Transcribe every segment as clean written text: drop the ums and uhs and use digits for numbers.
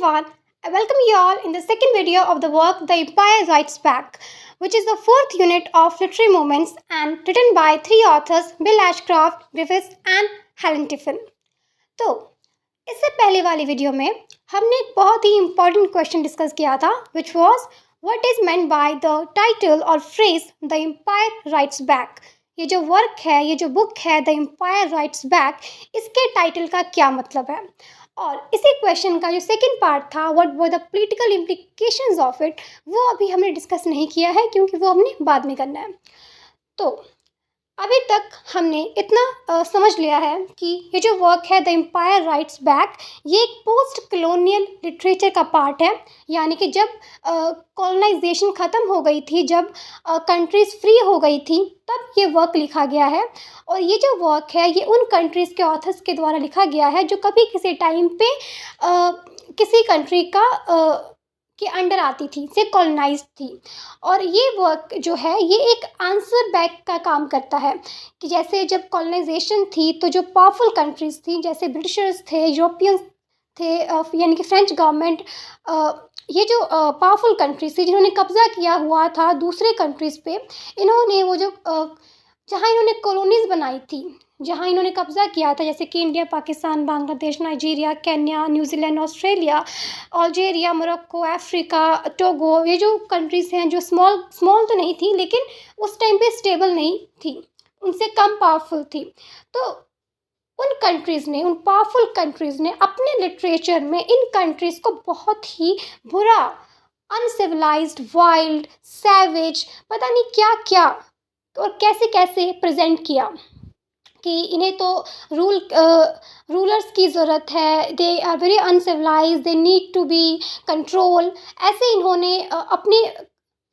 everyone. I welcome you all in the second video of the work The Empire Writes Back, which is the fourth unit of literary movements and written by three authors Bill Ashcroft, Griffiths and Helen Tiffin. तो इससे पहले वाली video में हमने एक बहुत ही important question discuss किया था which was what is meant by the title और phrase the empire writes back. ये जो वर्क है, ये जो बुक है द एम्पायर राइट्स बैक, इसके टाइटल का क्या मतलब है। और इसी क्वेश्चन का जो सेकंड पार्ट था what were the political implications of it, वो अभी हमने डिस्कस नहीं किया है क्योंकि वो हमने बाद में करना है। तो अभी तक हमने इतना समझ लिया है कि ये जो वर्क है द एम्पायर राइट्स बैक, ये एक पोस्ट कॉलोनियल लिटरेचर का पार्ट है। यानी कि जब कॉलोनाइजेशन ख़त्म हो गई थी, जब कंट्रीज़ फ्री हो गई थी, तब ये वर्क लिखा गया है। और ये जो वर्क है ये उन कंट्रीज़ के ऑथर्स के द्वारा लिखा गया है जो कभी किसी टाइम पे किसी कंट्री का के अंडर आती थी, से कॉलोनाइज्ड थी। और ये वर्क जो है ये एक आंसर बैक का काम करता है कि जैसे जब कॉलोनाइजेशन थी तो जो पावरफुल कंट्रीज़ थी, जैसे ब्रिटिशर्स थे, यूरोपियंस थे, यानी कि फ्रेंच गवर्नमेंट, ये जो पावरफुल कंट्रीज थी जिन्होंने कब्ज़ा किया हुआ था दूसरे कंट्रीज़ पे, इन्होंने वो जो जहाँ इन्होंने कॉलोनीज़ बनाई थी, जहाँ इन्होंने कब्ज़ा किया था, जैसे कि India, Pakistan, Bangladesh, Nigeria, Kenya, New Zealand, Australia, Algeria, Morocco, Africa, Togo, ये जो कंट्रीज़ हैं जो स्मॉल तो नहीं थी लेकिन उस टाइम पे स्टेबल नहीं थी, उनसे कम पावरफुल थी। तो उन कंट्रीज़ ने, उन पावरफुल कंट्रीज़ ने अपने लिटरेचर में इन कंट्रीज़ को बहुत ही बुरा, अनसिविलाइज्ड, वाइल्ड, सैवेज, पता नहीं क्या क्या और कैसे कैसे प्रेजेंट किया कि इन्हें तो रूलर्स की ज़रूरत है, they are very uncivilised, they need to be control. ऐसे इन्होंने अपने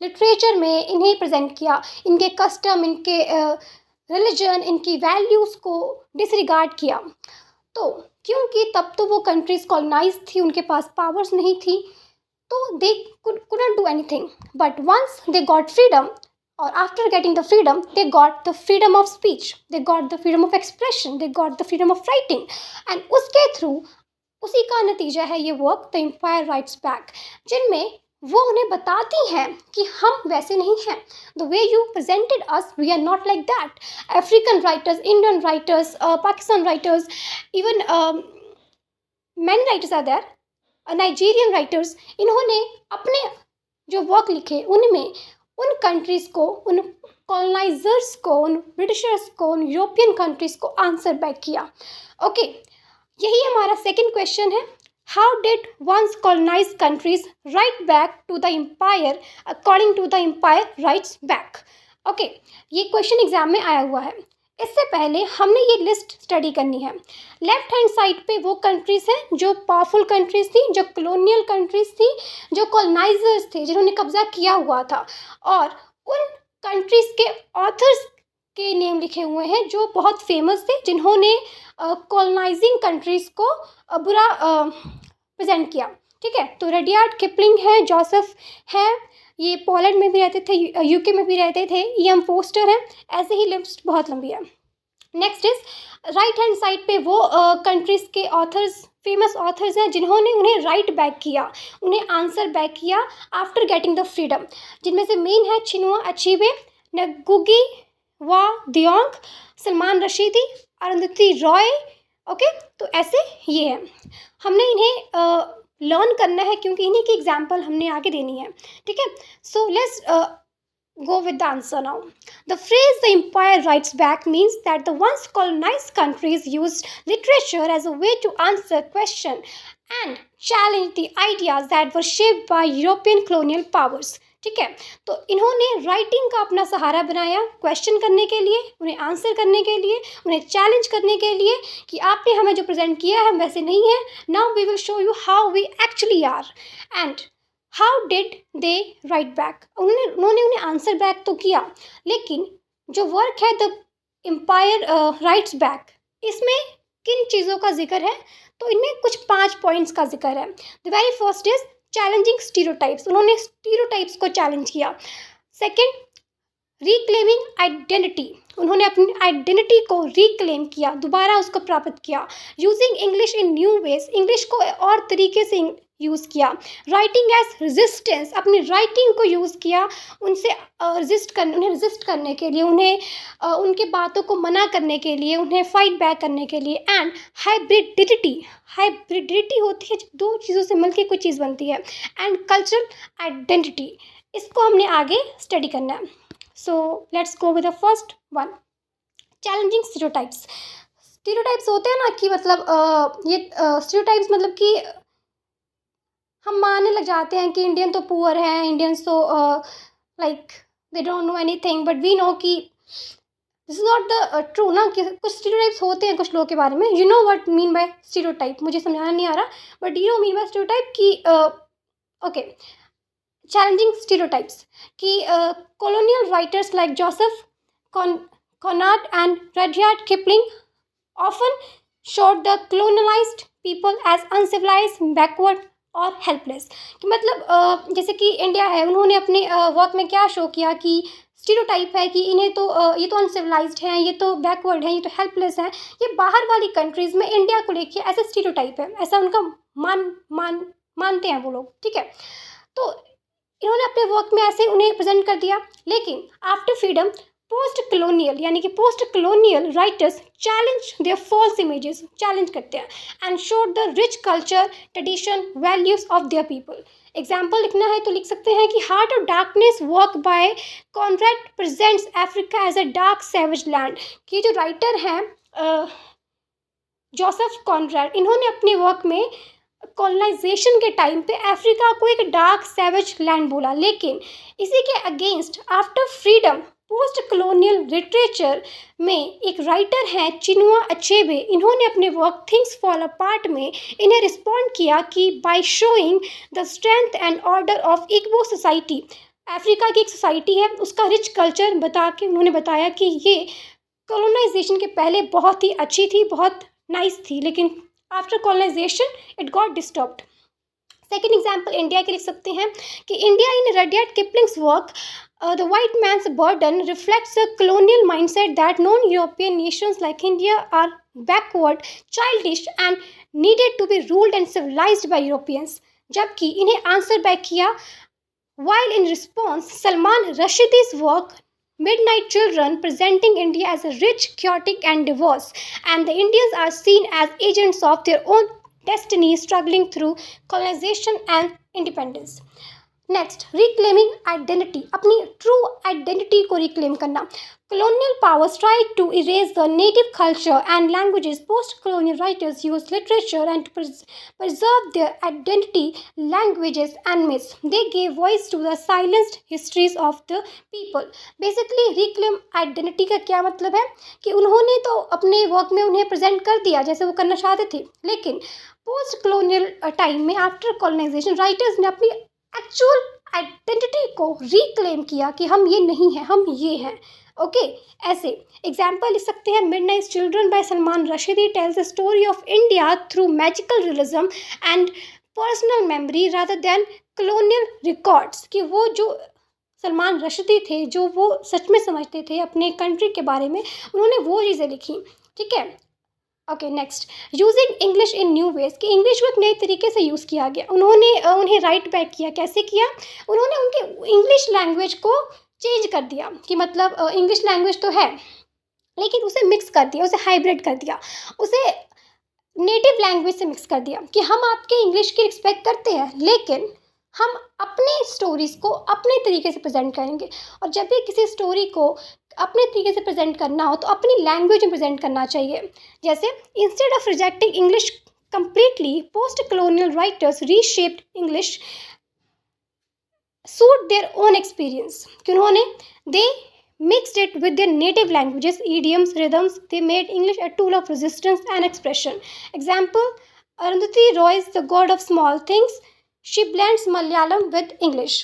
लिटरेचर में इन्हें प्रेजेंट किया, इनके कस्टम, इनके रिलीजन, इनकी वैल्यूज़ को डिसरिगार्ड किया। तो क्योंकि तब तो वो कंट्रीज़ कॉलोनाइज थी, उनके पास पावर्स नहीं थी, तो दे couldn't do anything. But once they got freedom, or after getting the freedom, they got the freedom of speech, they got the freedom of expression, they got the freedom of writing, and उसके through, उसी का नतीजा है ये work the empire writes back, जिनमें वो उन्हें बताती हैं कि हम वैसे नहीं हैं, the way you presented us, we are not like that. African writers, Indian writers, Pakistan writers, even many writers are there, Nigerian writers, इन्होंने अपने जो वर्क लिखे उनमें उन कंट्रीज़ को, उन कॉलोनाइजर्स को, उन ब्रिटिशर्स को, उन यूरोपियन कंट्रीज़ को आंसर बैक किया। ओके, यही हमारा सेकंड क्वेश्चन है, how did once colonise countries write back to the empire according to the empire writes back. Okay, ये क्वेश्चन एग्जाम में आया हुआ है। इससे पहले हमने ये लिस्ट स्टडी करनी है। लेफ्ट हैंड साइड पे वो कंट्रीज़ हैं जो पावरफुल कंट्रीज़ थी, जो कॉलोनियल कंट्रीज़ थी, जो कॉलोनाइजर्स थे, जिन्होंने कब्जा किया हुआ था, और उन कंट्रीज़ के ऑथर्स के नेम लिखे हुए हैं जो बहुत फेमस थे, जिन्होंने कॉलोनाइजिंग कंट्रीज़ को बुरा प्रेजेंट किया। ठीक है, तो रडियार्ड किपलिंग है, जोसेफ हैं, ये पोलैंड में भी रहते थे, यूके में भी रहते थे, ई.एम. फोस्टर हैं, ऐसे ही लिस्ट बहुत लंबी है। Next is right hand side पे वो कंट्रीज़ के ऑथर्स, फेमस ऑथर्स हैं जिन्होंने उन्हें राइट बैक किया, उन्हें आंसर बैक किया आफ्टर गेटिंग द फ्रीडम, जिनमें से मेन है चिनुआ अचीबे, नगुगी वा दियोंग, सलमान रशीदी, अरुंधति रॉय। ओके, तो ऐसे ये हैं, हमने इन्हें लर्न करना है क्योंकि इन्हीं की एग्जाम्पल हमने आगे देनी है। ठीक है, so let's go with the answer now. The phrase the empire writes back means that the once colonized countries used literature as a way to answer questions and challenge the ideas that were shaped by European colonial powers. ठीक है, तो इन्होंने writing का अपना सहारा बनाया question करने के लिए, उन्हें आंसर करने के लिए, उन्हें चैलेंज करने के लिए कि आपने हमें जो प्रेजेंट किया है हम वैसे नहीं हैं। Now we will show you how we actually are and how did they write back. उन्होंने उन्हें आंसर बैक तो किया, लेकिन जो वर्क है द एम्पायर राइट्स बैक, इसमें किन चीज़ों का जिक्र है, तो इनमें कुछ 5 पॉइंट्स का जिक्र है। The very first is challenging stereotypes, उन्होंने स्टीरियोटाइप्स को चैलेंज किया। सेकंड, रिक्लेमिंग आइडेंटिटी, उन्होंने अपनी आइडेंटिटी को रिक्लेम किया, दोबारा उसको प्राप्त किया। Using English in new ways, English को और तरीके से यूज़ किया। राइटिंग एज रेजिस्टेंस, अपनी राइटिंग को यूज़ किया उनसे उन्हें रेजिस्ट करने के लिए, उन्हें उनके बातों को मना करने के लिए, उन्हें फाइट बैक करने के लिए। एंड हाइब्रिडिटी, हाइब्रिडिटी होती है जब दो चीज़ों से मिलकर कोई चीज़ बनती है। एंड कल्चरल आइडेंटिटी, इसको हमने आगे स्टडी करना है। So let's go with the first one, challenging stereotypes. Stereotypes होते हैं ना कि मतलब ये स्टीरियोटाइप्स मतलब कि हम मानने लग जाते हैं कि इंडियन तो पुअर हैं, इंडियंस तो like they don't know anything, but we know कि this is not the true ना, कि कुछ स्टीरियोटाइप्स होते हैं कुछ लोगों के बारे में। You know what mean by stereotype, मुझे समझाना नहीं आ रहा, but you know mean by stereotype कि ओके, चैलेंजिंग स्टीरियोटाइप्स कि colonial writers like Joseph Conrad and Rudyard Kipling often showed the colonialized people as uncivilized, backward और helpless. कि मतलब जैसे कि इंडिया है, उन्होंने अपने वर्क में क्या शो किया कि स्टीरियोटाइप है कि इन्हें तो ये तो अनसिविलाइज्ड हैं, ये तो बैकवर्ड हैं, ये तो हेल्पलेस हैं। ये बाहर वाली कंट्रीज़ में इंडिया को लेके ऐसा स्टीरियोटाइप है, ऐसा उनका मानते हैं वो लोग, ठीक है। तो इन्होंने अपने वर्क में ऐसे उन्हें प्रेजेंट कर दिया। लेकिन आफ्टर फ्रीडम, पोस्ट कलोनियल यानी कि post colonial writers challenge their false images, challenge करते हैं, and showed the rich culture, tradition, values of their people. Example लिखना है तो लिख सकते हैं कि heart of darkness work by Conrad presents Africa as a dark savage land. कि जो राइटर हैं जोसेफ कॉनरैड, इन्होंने अपने वर्क में कॉलोनाइजेशन के टाइम पे अफ्रीका को एक डार्क सैवेज लैंड बोला। लेकिन इसी के against after freedom, post colonial literature में एक राइटर हैं चिनुआ अचेबे, इन्होंने अपने वर्क थिंग्स फॉल अपार्ट में इन्हें रिस्पॉन्ड किया कि by showing the strength and order of Igbo society, Africa की एक सोसाइटी है, उसका रिच कल्चर बता के उन्होंने बताया कि ये कॉलोनाइजेशन के पहले बहुत ही अच्छी थी, बहुत नाइस थी, लेकिन after colonization it got disturbed. Second example India के लिख सकते हैं कि India in Rudyard Kipling's work the white man's burden reflects a colonial mindset that non-European nations like India are backward, childish and needed to be ruled and civilized by Europeans। जबकि इन्हें answer back किया while in response Salman Rushdie's work Midnight Children presenting India as a rich, chaotic and diverse, and the Indians are seen as agents of their own destiny struggling through colonization and independence। Next, reclaiming identity, अपनी true identity को reclaim करना। colonial powers tried to erase the native culture and languages. Post-colonial writers used literature and to preserve their identity, languages and myths. They gave voice to the silenced histories of the people. Basically, reclaim identity का क्या मतलब है कि उन्होंने तो अपने work में उन्हें प्रेजेंट कर दिया जैसे वो करना चाहते थे, लेकिन पोस्ट कलोनियल टाइम में आफ्टर कॉलोनाइजेशन राइटर्स ने अपनी एक्चुअल आइडेंटिटी को रिक्लेम किया कि हम ये नहीं हैं, हम ये हैं। ओके, ऐसे एग्जाम्पल लिख सकते हैं midnight children by Salman Rushdie tells the story of India through magical realism and personal memory rather than colonial records. कि वो जो सलमान रशीदी थे, जो वो सच में समझते थे अपने कंट्री के बारे में, उन्होंने वो चीज़ें लिखी, ठीक है। Okay, next, using English in new ways, कि इंग्लिश को एक नए तरीके से यूज़ किया गया। उन्होंने उन्हें राइट बैक किया, कैसे किया? उन्होंने उनके इंग्लिश लैंग्वेज को चेंज कर दिया कि मतलब इंग्लिश लैंग्वेज तो है लेकिन उसे मिक्स कर दिया, उसे हाइब्रिड कर दिया, उसे नेटिव लैंग्वेज से मिक्स कर दिया कि हम आपके इंग्लिश की रिस्पेक्ट करते हैं लेकिन हम अपनी स्टोरीज़ को अपने तरीके से प्रेजेंट करेंगे। और जब भी किसी स्टोरी को अपने तरीके से प्रेजेंट करना हो तो अपनी लैंग्वेज में प्रेजेंट करना चाहिए। जैसे instead of rejecting English completely, post-colonial writers reshaped English suit their own experience। कि उन्होंने they mixed it with their native languages, idioms, rhythms। They made English a tool of resistance and expression। Example, Arundhati Roy's The God of Small Things। She blends Malayalam with English।